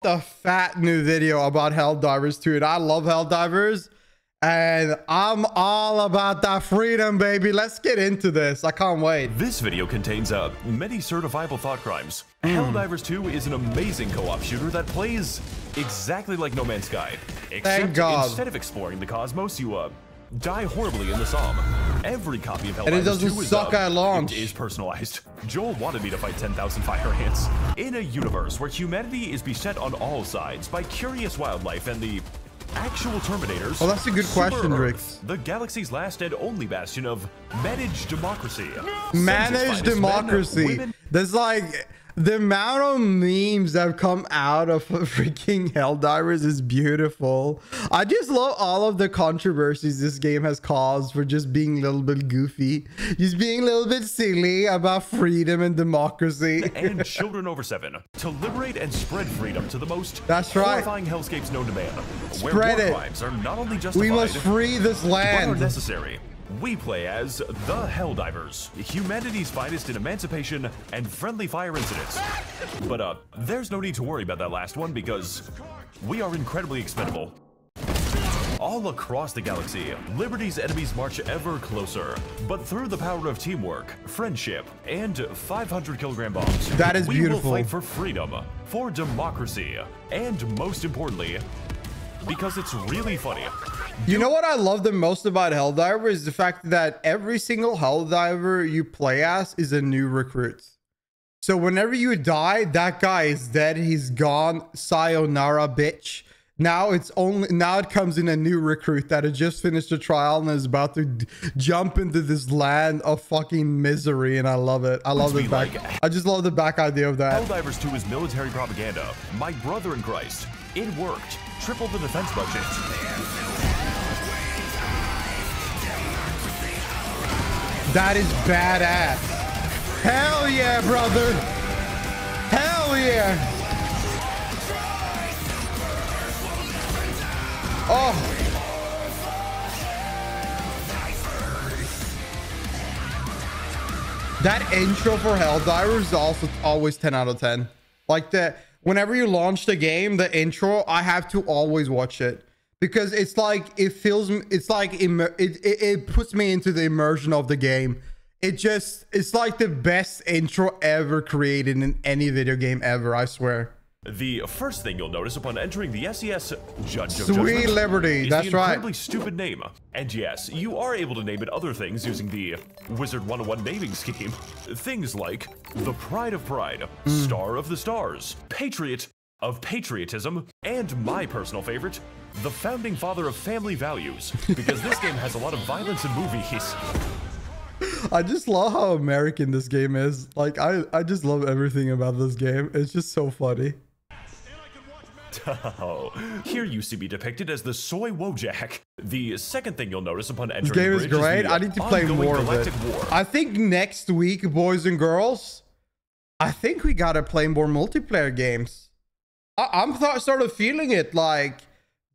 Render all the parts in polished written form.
a fat new video about Helldivers 2, and I love Helldivers, and I'm all about that freedom, baby. Let's get into this. I can't wait. This video contains many certifiable thought crimes. Helldivers 2 is an amazing co-op shooter that plays exactly like No Man's Sky, except instead of exploring the cosmos, you die horribly in the Somme. Every copy of Helldivers 2 and it doesn't suck at launch. Is personalized. Joel wanted me to fight 10,000 fire ants. In a universe where humanity is beset on all sides by curious wildlife and the actual Terminators. Oh, that's a good question, Rix. The galaxy's last and only bastion of managed democracy. Managed democracy. There's like the amount of memes that have come out of freaking Helldivers is beautiful. I just love all of the controversies this game has caused for just being a little bit goofy, just being a little bit silly about freedom and democracy. And children over 7 to liberate and spread freedom to the most horrifying hellscapes known to man. Spread where war it. Crimes are not only justified, we must free this land. But are necessary. We play as the Helldivers, humanity's finest in emancipation and friendly fire incidents. But there's no need to worry about that last one because we are incredibly expendable. All across the galaxy, Liberty's enemies march ever closer, but through the power of teamwork, friendship, and 500-kilogram bombs, that is beautiful. We will fight for freedom, for democracy, and most importantly, because it's really funny. You know what I love the most about Helldiver is the fact that every single Helldiver you play as is a new recruit. So whenever you die, that guy is dead. He's gone. Sayonara, bitch. Now it comes in a new recruit that has just finished a trial and is about to jump into this land of fucking misery, and I love it. I love the back. I just love the back idea of that. Helldivers 2 is military propaganda. My brother in Christ. It worked. Triple the defense budget. That is badass. Hell yeah, brother. Hell yeah. Oh. That intro for Helldivers is also always 10 out of 10. Like whenever you launch the game, the intro, I have to always watch it. Because it's like, it puts me into the immersion of the game. It's like the best intro ever created in any video game ever, I swear. The first thing you'll notice upon entering the SES Judge of Sweet Judgment Liberty, is that's the incredibly right. stupid name. And yes, you are able to name it other things using the Wizard 101 naming scheme. Things like the Pride of Pride, Star of the Stars, Patriot of Patriotism, and my personal favorite, the Founding Father of Family Values, because this game has a lot of violence in movies. I just love how American this game is. Like, I just love everything about this game. It's just so funny. Oh, here you see me depicted as the Soy Wojak. The second thing you'll notice upon entering this game the is bridge great. is I need to play more of it. War. I think next week, boys and girls, I think we gotta play more multiplayer games. I'm sort of feeling it, like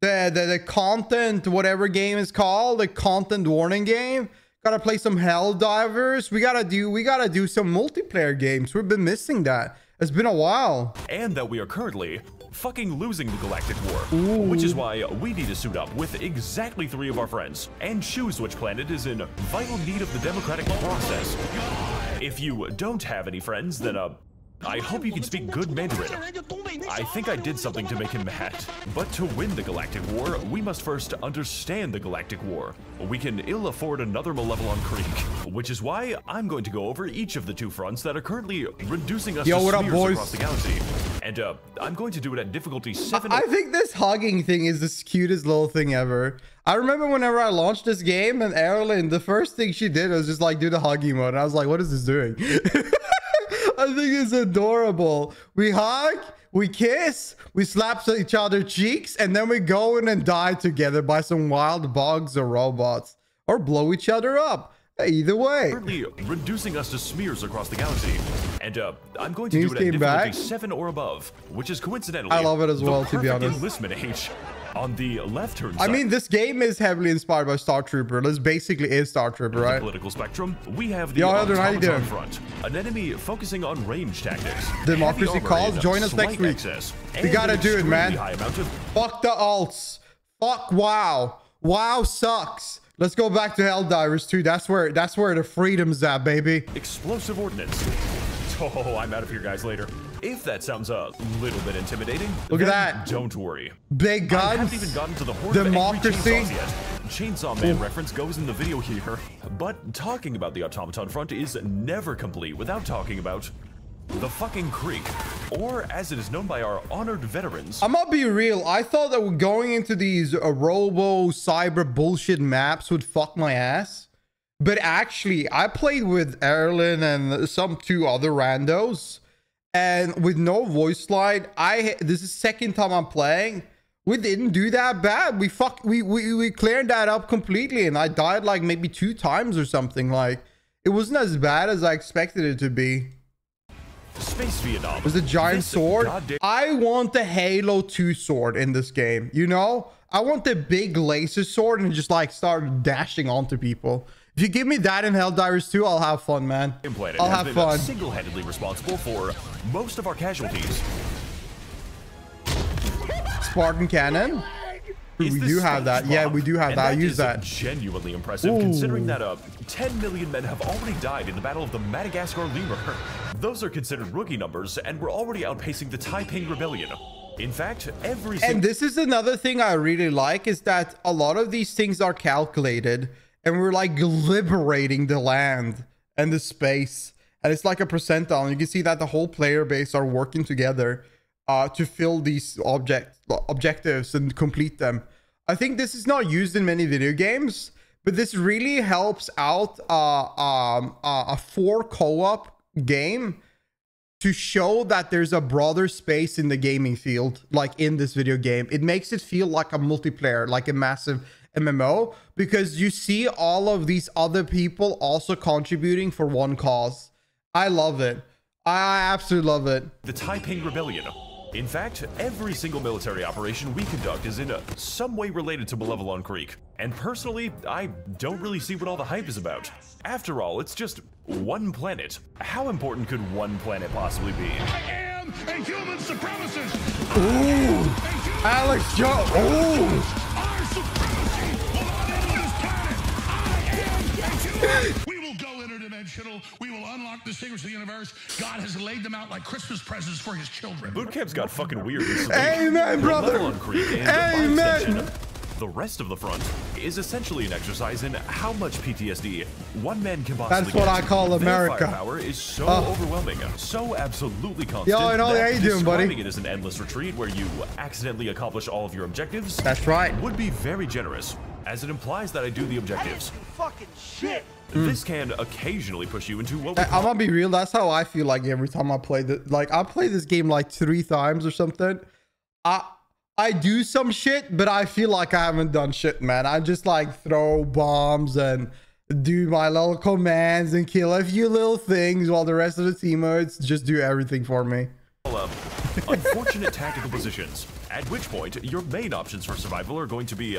the content, whatever game is called, the content warning game. Gotta play some Helldivers. We gotta do some multiplayer games. We've been missing that. It's been a while. And that we are currently fucking losing the Galactic War. Ooh. Which is why we need to suit up with exactly 3 of our friends and choose which planet is in vital need of the democratic process. If you don't have any friends, then I hope you can speak good Mandarin. I think I did something to make him mad. But to win the Galactic War, we must first understand the Galactic War. We can ill afford another Malevolon Creek, which is why I'm going to go over each of the 2 fronts that are currently reducing us to what up, smears boys? across the galaxy. And I'm going to do it at difficulty 7. I think this hugging thing is the cutest little thing ever. I remember whenever I launched this game, and Erilyn, the first thing she did was just like do the hugging mode. And I was like, what is this doing? I think it's adorable. We hug, we kiss, we slap each other's cheeks, and then we go in and die together by some wild bugs or robots, or blow each other up. Either way. Currently reducing us to smears across the galaxy. And I'm going to do it at difficulty 7 or above, which is coincidentally I love it as well, to be honest. enlistment age. On the left-hand I side, mean, this game is heavily inspired by Star Trooper. This basically is Star Trooper, the right? political spectrum, we have the Yo, Elder, how you automaton doing? front, an enemy focusing on range tactics. Democracy heavy armor calls. in Join us slight next week. excess, We and gotta an do it, man. extremely high amount of Fuck the alts. Fuck WoW. WoW sucks. Let's go back to Helldivers 2. That's where the freedom's at, baby. explosive ordnance. Oh, I'm out of here, guys, later. If that sounds a little bit intimidating, Look at then that. Don't worry. Big I haven't guns. even gotten to the horde Democracy. of angry chainsaws yet. Chainsaw Man reference goes in the video here, but talking about the automaton front is never complete without talking about the fucking creek, or as it is known by our honored veterans. I'm gonna be real. I thought that going into these robo cyber bullshit maps would fuck my ass, but actually, I played with Erlen and some 2 other randos, and with no voice line, this is second time I'm playing. We didn't do that bad. We cleared that up completely, and I died like maybe 2 times or something. Like, it wasn't as bad as I expected it to be. Space Vietnam. It was a giant This sword. goddamn- I want the Halo 2 sword in this game. You know, I want the big laser sword and just like start dashing onto people. If you give me that in Helldivers 2, I'll have fun, man. Planet I'll has have been fun. single-handedly responsible for most of our casualties. Spartan cannon. Is We this do have that. SpongeBob? Yeah, we do have And that. I that use is that. genuinely impressive, Ooh. considering that 10 million men have already died in the Battle of the Madagascar Lemur. Those are considered rookie numbers, and we're already outpacing the Taiping Rebellion. In fact, every And single this is another thing I really like, is that a lot of these things are calculated, and we're like liberating the land and the space, and it's like a percentile, and you can see that the whole player base are working together to fill these objectives and complete them. I think this is not used in many video games, but this really helps out a 4 co-op game to show that there's a broader space in the gaming field, like in this video game. It makes it feel like a multiplayer, like a massive MMO, because you see all of these other people also contributing for one cause. I love it. I absolutely love it. the Taiping Rebellion. In fact, every single military operation we conduct is in some way related to Malevelon Creek. And personally, I don't really see what all the hype is about. After all, it's just one planet. How important could one planet possibly be? I am a human supremacist. Ooh, Alex Joe. Ooh. Our supremacy will not end on this planet. I am a human. We will go interdimensional. We will unlock the secrets of the universe. God has laid them out like Christmas presents for his children. Boot camp's got fucking weird recently. Amen, brother. Malevelon Creek and Amen. by extension, the rest of the front is essentially an exercise in how much PTSD one man can possibly That's what get. I call Their America. firepower is so overwhelming, so absolutely constant. Yo, I know, that how you doing, buddy? describing it as an endless retreat where you accidentally accomplish all of your objectives. That's right. Would be very generous, as it implies that I do the objectives. Fucking shit. This can occasionally push you into what we I'm call gonna be real. That's how I feel like every time I play the I play this game like 3 times or something. I do some shit, but I feel like I haven't done shit, man. I just like throw bombs and do my little commands and kill a few little things while the rest of the teammates just do everything for me. unfortunate tactical positions, at which point your main options for survival are going to be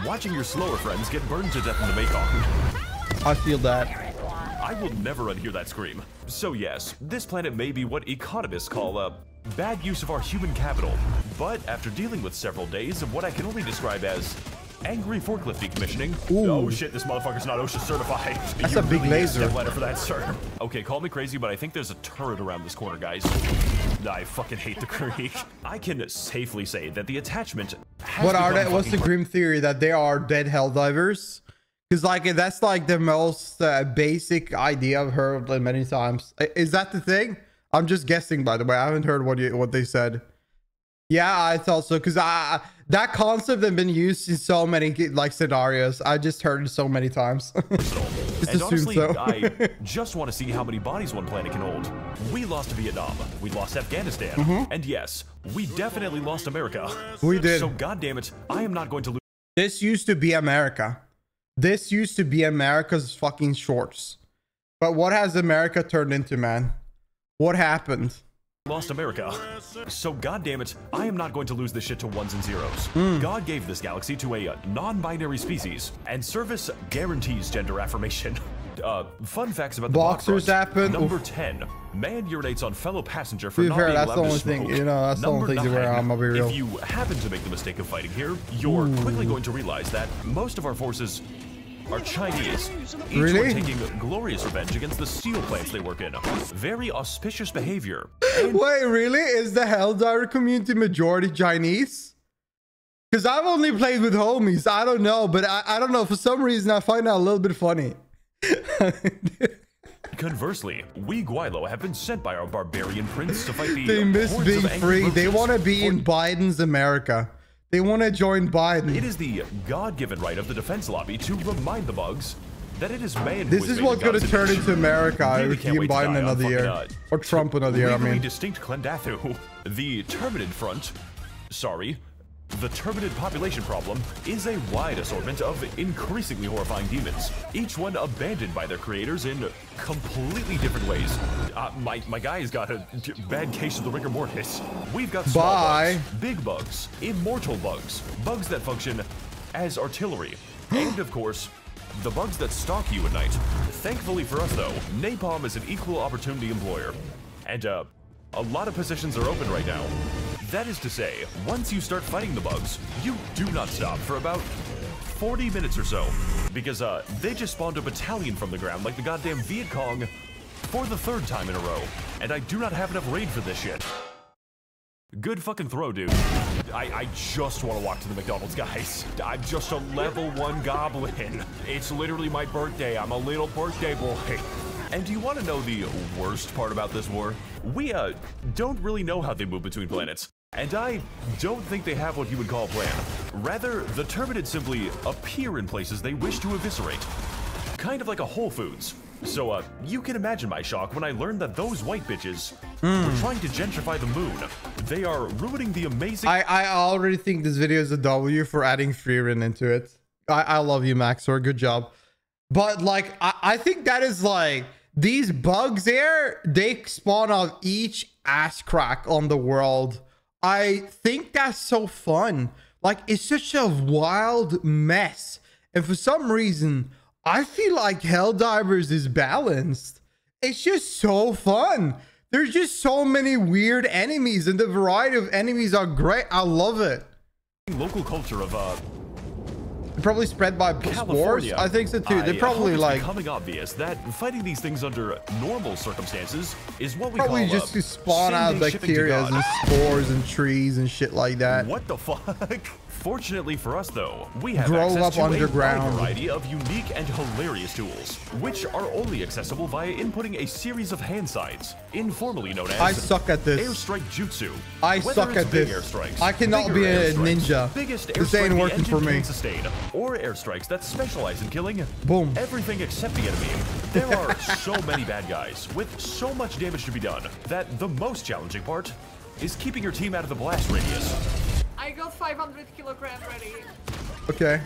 watching your slower friends get burned to death in the Mekong. I feel that. I will never unhear that scream. So yes, this planet may be what economists call bad use of our human capital, but after dealing with several days of what I can only describe as angry forklift decommissioning. Ooh. Oh shit, this motherfucker's not OSHA certified. That's You a big really need laser. step ladder for that, sir. Okay, call me crazy, but I think there's a turret around this corner, guys. I fucking hate the creek. I can safely say that the attachment has What are become they? What's the fucking grim theory that they are dead Helldivers? Because like that's like the most basic idea I've heard many times. Is that the thing? I'm just guessing, by the way. I haven't heard what they said. Yeah, I thought so, because that concept has been used in so many like scenarios. I just heard it so many times. Just And assume honestly, so. I just want to see how many bodies one planet can hold. We lost Vietnam, we lost Afghanistan, and yes, we definitely lost America. We did. So goddammit, I am not going to lose. This used to be America. This used to be America's fucking shorts. But what has America turned into, man? What happened? lost America. So goddammit, I am not going to lose this shit to ones and zeros. God gave this galaxy to a non-binary species, and service guarantees gender affirmation. Fun facts about the boxers happen. Number 10. Man urinates on fellow passenger for To be not fair, being that's allowed the to only smoke. thing, you know, that's the only thing you wear. I'm gonna be real. If you happen to make the mistake of fighting here, you're quickly going to realize that most of our forces are Chinese. Each Really? one taking glorious revenge against the steel plants they work in. Very auspicious behavior. Wait, really? Is the Helldiver community majority Chinese? Because I've only played with homies. I don't know, but I don't know. For some reason, I find that a little bit funny. Conversely, we Guaylo have been sent by our barbarian prince to fight the They miss hordes being of angry free. They roaches. want to be in Biden's America. They want to join Biden. It is the God-given right of the defense lobby to remind the bugs that it is man. This is what's going to turn into America Really if can't you wait to Biden die on another year. fucking, Or Trump another year, I legally mean. distinct Clendathu. The Terminid front, sorry, the Terminid population problem is a wide assortment of increasingly horrifying demons, each one abandoned by their creators in completely different ways. My guy's got a bad case of the rigor mortis. We've got small bugs, big bugs, immortal bugs, bugs that function as artillery, and of course, the bugs that stalk you at night. Thankfully for us though, Napalm is an equal opportunity employer, and a lot of positions are open right now. That is to say, once you start fighting the bugs, you do not stop for about 40 minutes or so, because they just spawned a battalion from the ground like the goddamn Viet Cong for the third time in a row, and I do not have enough raid for this shit. Good fucking throw, dude. I just want to walk to the McDonald's, guys. I'm just a level 1 goblin. It's literally my birthday. I'm a little birthday boy. And do you want to know the worst part about this war? We don't really know how they move between planets. And I don't think they have what you would call a plan. Rather, the Terminids simply appear in places they wish to eviscerate. Kind of like a Whole Foods. So, you can imagine my shock when I learned that those white bitches were trying to gentrify the moon. They are ruining the amazing... I already think this video is a W for adding Freerin into it. I love you, Max0r. Good job. But, like, I think that is, like... These bugs there, they spawn out each ass crack on the world. I think that's so fun. Like, it's such a wild mess. And for some reason, I feel like Helldivers is balanced. It's just so fun. There's just so many weird enemies, and the variety of enemies are great. I love it. Local culture of, probably spread by spores. I think so too. They're probably like becoming obvious that fighting these things under normal circumstances is what we probably call just to spawn out bacteria and spores and trees and shit like that. What the fuck? Fortunately for us, though, we have grow access up to underground. a wide variety of unique and hilarious tools, which are only accessible via inputting a series of hand signs, informally known as I suck at this. airstrike jutsu. I Whether suck it's at big this. airstrikes, I cannot bigger be a airstrikes, ninja. Biggest This ain't airstrike working the for engine me. can sustain, or airstrikes that specialize in killing Boom. everything except the enemy. There are so many bad guys with so much damage to be done that the most challenging part is keeping your team out of the blast radius. I got 500 kilograms ready. Okay.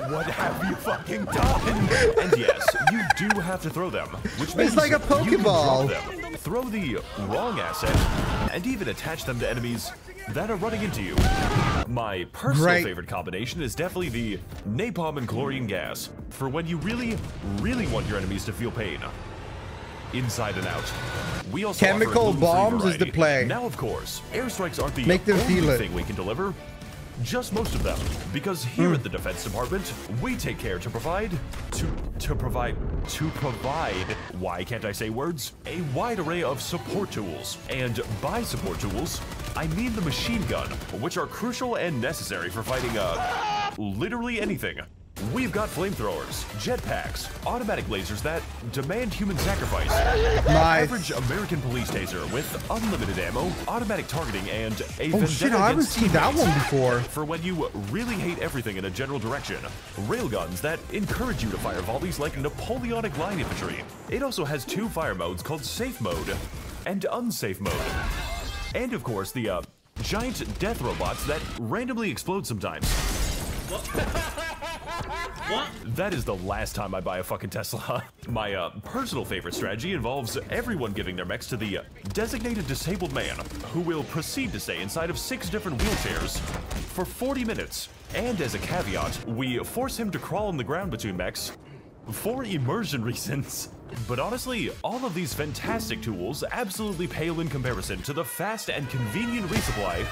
What have you fucking done? And yes, you do have to throw them, which means It's like a you can drop Pokeball. them, throw the wrong asset, and even attach them to enemies that are running into you. My personal favorite combination is definitely the napalm and chlorine gas, for when you really, really want your enemies to feel pain. Inside and out. We also Chemical offer a gluten-free bombs is the variety. play. Now, of course, airstrikes aren't the Make them only feel it. thing we can deliver. Just most of them, because here at the Defense Department, we take care to provide, why can't I say words? A wide array of support tools. And by support tools, I mean the machine gun, which are crucial and necessary for fighting, literally anything. We've got flamethrowers, jetpacks, automatic lasers that demand human sacrifice, average American police taser with unlimited ammo, automatic targeting, and a Oh shit, I haven't seen that one before. for when you really hate everything in a general direction. Railguns that encourage you to fire volleys like Napoleonic line infantry. It also has two fire modes called safe mode and unsafe mode. And of course, the giant death robots that randomly explode sometimes. What? That is the last time I buy a fucking Tesla. My personal favorite strategy involves everyone giving their mechs to the designated disabled man, who will proceed to stay inside of 6 different wheelchairs for 40 minutes. And as a caveat, we force him to crawl on the ground between mechs for immersion reasons. But honestly, all of these fantastic tools absolutely pale in comparison to the fast and convenient resupply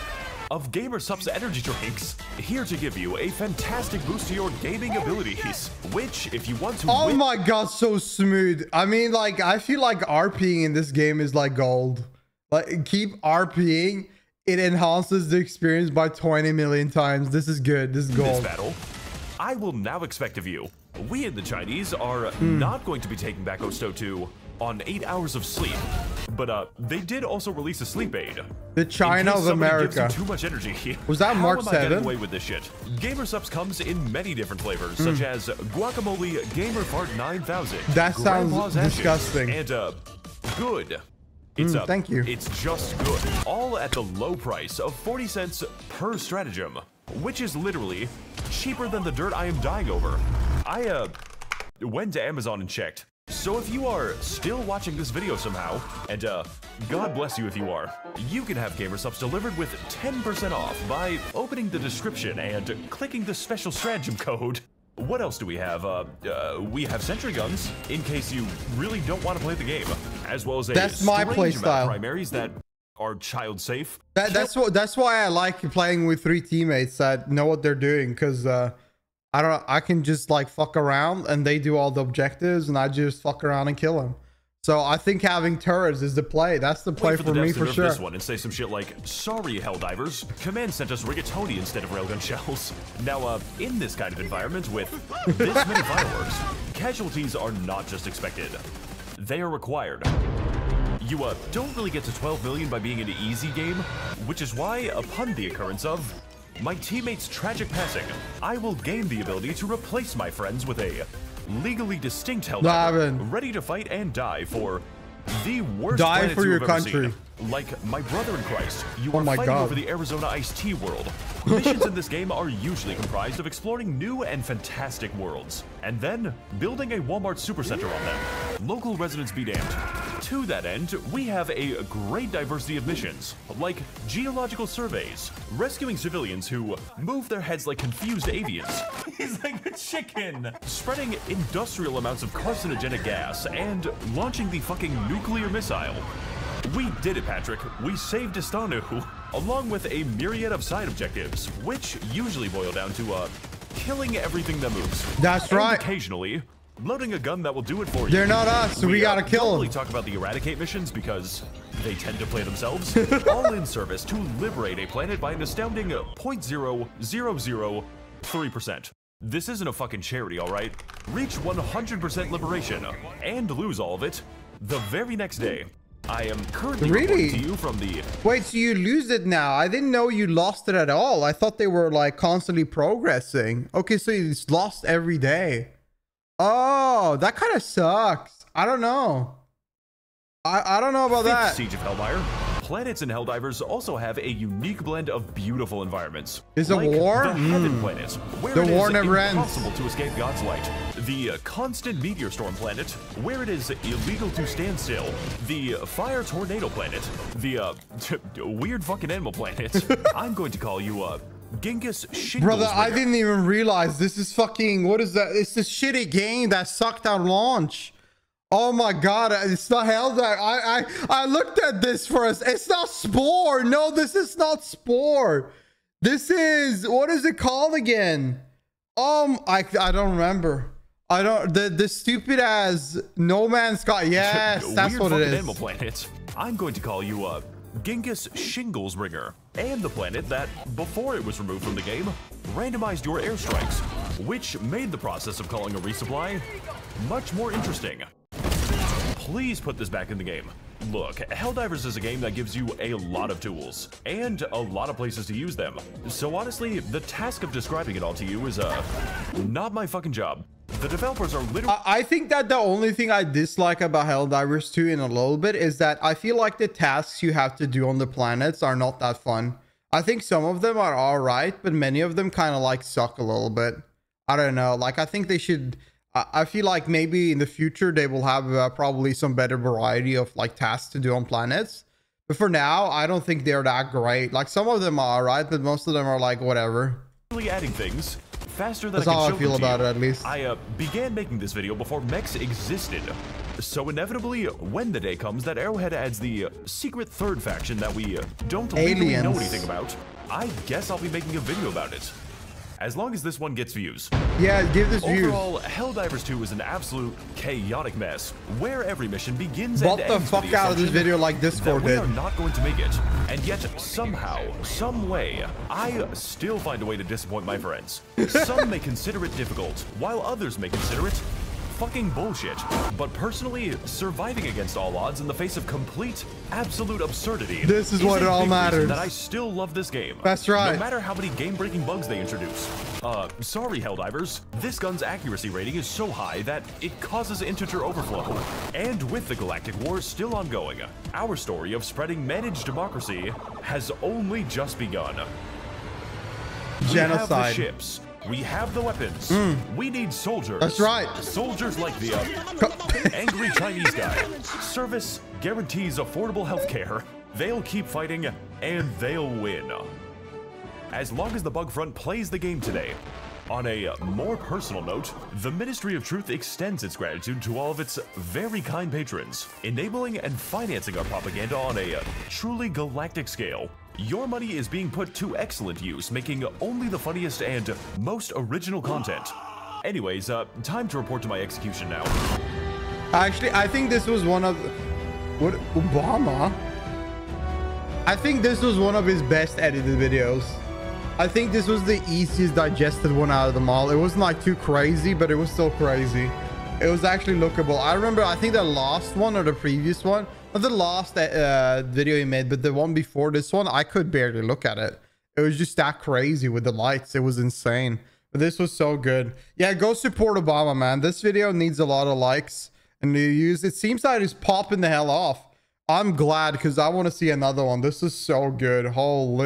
of GamerSup's energy drinks, here to give you a fantastic boost to your gaming abilities, which, if you want to Oh my god, so smooth. I mean, like, I feel like RPing in this game is like gold. Like, keep RPing. It enhances the experience by 20 million times. This is good. This is gold. This battle, I will now expect of you. We and the Chinese are not going to be taking back Osto 2 on 8 hours of sleep, but they did also release a sleep aid. The China of America. Gives you too much energy. Was that Mark 7? How am I getting away with this shit? GamerSupps comes in many different flavors, such as Guacamole Gamer Fart 9000. That sounds Grandpa's Ashes, disgusting. And good. It's thank you. It's just good. All at the low price of 40 cents per stratagem, which is literally cheaper than the dirt I am dying over. I went to Amazon and checked. So if you are still watching this video somehow, and God bless you if you are, you can have GamerSupps delivered with 10% off by opening the description and clicking the special stratagem code. What else do we have? We have sentry guns, in case you really don't want to play the game, as well as a That's my play style. Primaries that are child safe. That's why I like playing with 3 teammates that know what they're doing, because I can just like fuck around and they do all the objectives and I just fuck around and kill them. So I think having turrets is the play. That's the play for me for sure. This one and say some shit like, "Sorry, Helldivers. Command sent us rigatoni instead of railgun shells." Now, in this kind of environment with this many fireworks, casualties are not just expected; they are required. You don't really get to 12 million by being an easy game, which is why, upon the occurrence of my teammates' tragic passing, I will gain the ability to replace my friends with a legally distinct Helldiver, ready to fight and die for the worst die for your country. Like my brother in Christ, you are fighting over the Arizona iced tea world. Missions in this game are usually comprised of exploring new and fantastic worlds, and then building a Walmart supercenter on them. Local residents be damned. To that end, we have a great diversity of missions, like geological surveys, rescuing civilians who move their heads like confused avians. He's like a chicken. Spreading industrial amounts of carcinogenic gas, and launching the fucking nuclear missile. We did it, Patrick. We saved Istanu, along with a myriad of side objectives, which usually boil down to killing everything that moves. That's right. Occasionally, loading a gun that will do it for you. They're not us, so we gotta kill them. We don't really talk about the eradicate missions because they tend to play themselves, all in service to liberate a planet by an astounding 0.0003%. This isn't a fucking charity, alright? Reach 100% liberation and lose all of it the very next day. I am currently reporting to you from the... Wait, so you lose it now? I didn't know you lost it at all. I thought they were like constantly progressing. Okay, so it's lost every day. Oh, that kind of sucks. I don't know. I don't know about that. Siege of Hellfire. Planets in Helldivers also have a unique blend of beautiful environments. Is like a war? The Heaven Planet, where the it war is never ends. impossible to escape God's light. The Constant Meteor Storm Planet, where it is illegal to stand still. The Fire Tornado Planet. The Weird Fucking Animal Planet. I'm going to call you Genghis Shingles. Brother, I didn't even realize this is fucking... What is that? It's this shitty game that sucked at launch. Oh my god, it's not Helldiver. I looked at this for us. It's not Spore. No, this is not Spore. This is... What is it called again? I don't remember. I don't... The stupid ass No Man's Sky. Yes, that's what it is. Animal Planet. I'm going to call you Genghis Shingles Bringer. And the planet that, before it was removed from the game, randomized your airstrikes, which made the process of calling a resupply much more interesting. Please put this back in the game. Look, Helldivers is a game that gives you a lot of tools, and a lot of places to use them. So honestly, the task of describing it all to you is, not my fucking job. The developers are literally... I think that the only thing I dislike about Helldivers 2 in a little bit is that I feel like the tasks you have to do on the planets are not that fun. I think some of them are alright, but many of them kind of like suck a little bit. I don't know. Like, I think they should. I feel like maybe in the future they will have probably some better variety of like tasks to do on planets. But for now, I don't think they're that great. Like, some of them are, right? But most of them are like whatever. Adding things faster than That's I can how show I feel them to about you. it, at least. I began making this video before Mex existed. So inevitably, when the day comes that Arrowhead adds the secret third faction that we don't legally know anything about, I guess I'll be making a video about it. As long as this one gets views. Yeah, give this views. Overall, Helldivers 2 is an absolute chaotic mess, where every mission begins What and the ends fuck with the out of this assumption video like Discord that we did. are not going to make it. And yet, somehow, some way, I still find a way to disappoint my friends. Some may consider it difficult, while others may consider it fucking bullshit. But personally, surviving against all odds in the face of complete, absolute absurdity. This is what a it all big reason matters. that I still love this game. That's right. No matter how many game-breaking bugs they introduce. Sorry, Helldivers. This gun's accuracy rating is so high that it causes integer overflow. And with the Galactic War still ongoing, our story of spreading managed democracy has only just begun. We have the Genocide. ships. We have the weapons. We need soldiers. That's right. Soldiers like the angry Chinese guy. Service guarantees affordable healthcare. They'll keep fighting, and they'll win. As long as the bug front plays the game today. On a more personal note, the Ministry of Truth extends its gratitude to all of its very kind patrons, enabling and financing our propaganda on a truly galactic scale. Your money is being put to excellent use, making only the funniest and most original content. Anyways, time to report to my execution now. Actually, I think this was one of... What? Obama? I think this was one of his best edited videos. I think this was the easiest digested one out of them all. It wasn't like too crazy, but it was still crazy. It was actually lookable. I remember, I think the last one or the previous one, not the last video he made, but the one before this one, I could barely look at it. It was just that crazy with the lights. It was insane. But this was so good. Yeah, go support Obama, man. This video needs a lot of likes and views. It seems like it's popping the hell off. I'm glad because I want to see another one. This is so good. Holy.